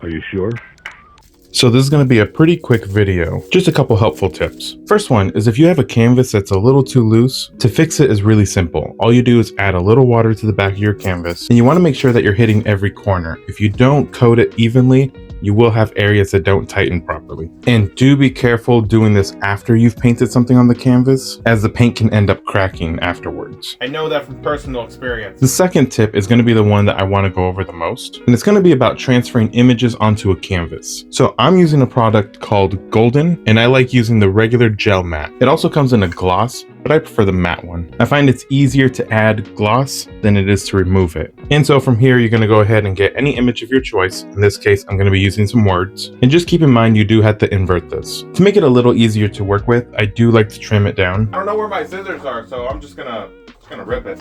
Are you sure? So this is going to be a pretty quick video, just a couple helpful tips. First one is if you have a canvas that's a little too loose, to fix it is really simple. All you do is add a little water to the back of your canvas, and you want to make sure that you're hitting every corner. If you don't coat it evenly, you will have areas that don't tighten properly. And do be careful doing this after you've painted something on the canvas, as the paint can end up cracking afterwards. I know that from personal experience. The second tip is going to be the one that I want to go over the most, and it's going to be about transferring images onto a canvas. So I'm using a product called Golden, and I like using the regular gel matte. It also comes in a gloss, but I prefer the matte one. I find it's easier to add gloss than it is to remove it. And so from here, you're going to go ahead and get any image of your choice. In this case, I'm going to be using some words. And just keep in mind, you do have to invert this. To make it a little easier to work with, I do like to trim it down. I don't know where my scissors are, so I'm just gonna rip it.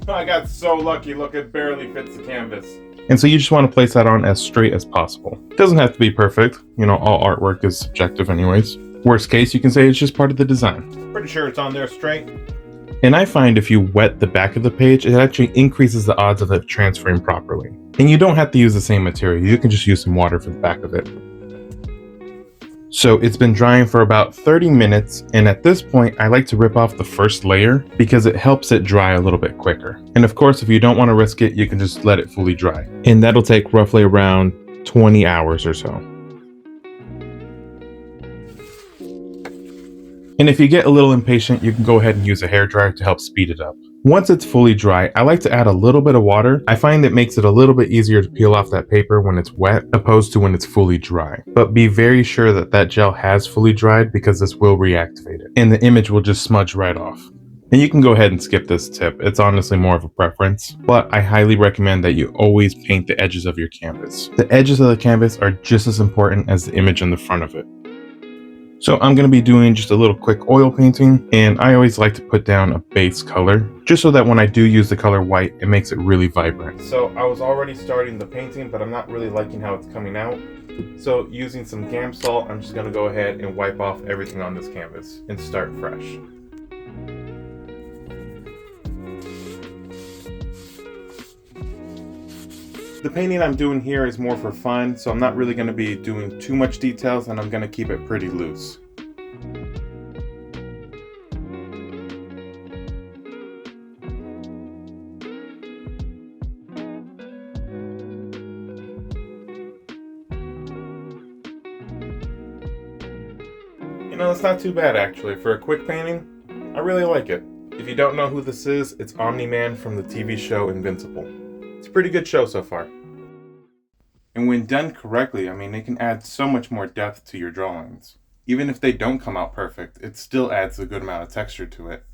I got so lucky, look, it barely fits the canvas. And so you just want to place that on as straight as possible. It doesn't have to be perfect. You know, all artwork is subjective anyways. Worst case, you can say it's just part of the design. Pretty sure it's on there straight. And I find if you wet the back of the page, it actually increases the odds of it transferring properly. And you don't have to use the same material. You can just use some water for the back of it. So it's been drying for about 30 minutes, and at this point I like to rip off the first layer because it helps it dry a little bit quicker. And of course, if you don't want to risk it, you can just let it fully dry. And that'll take roughly around 20 hours or so. And if you get a little impatient, you can go ahead and use a hairdryer to help speed it up. Once it's fully dry, I like to add a little bit of water. I find it makes it a little bit easier to peel off that paper when it's wet, opposed to when it's fully dry. But be very sure that that gel has fully dried because this will reactivate it, and the image will just smudge right off. And you can go ahead and skip this tip. It's honestly more of a preference, but I highly recommend that you always paint the edges of your canvas. The edges of the canvas are just as important as the image in the front of it. So I'm going to be doing just a little quick oil painting, and I always like to put down a base color just so that when I do use the color white, it makes it really vibrant. So I was already starting the painting, but I'm not really liking how it's coming out. So using some Gamsol, I'm just going to go ahead and wipe off everything on this canvas and start fresh. The painting I'm doing here is more for fun, so I'm not really going to be doing too much details, and I'm going to keep it pretty loose. You know, it's not too bad actually. For a quick painting, I really like it. If you don't know who this is, it's Omni-Man from the TV show Invincible. It's a pretty good show so far. And when done correctly, I mean, they can add so much more depth to your drawings. Even if they don't come out perfect, it still adds a good amount of texture to it.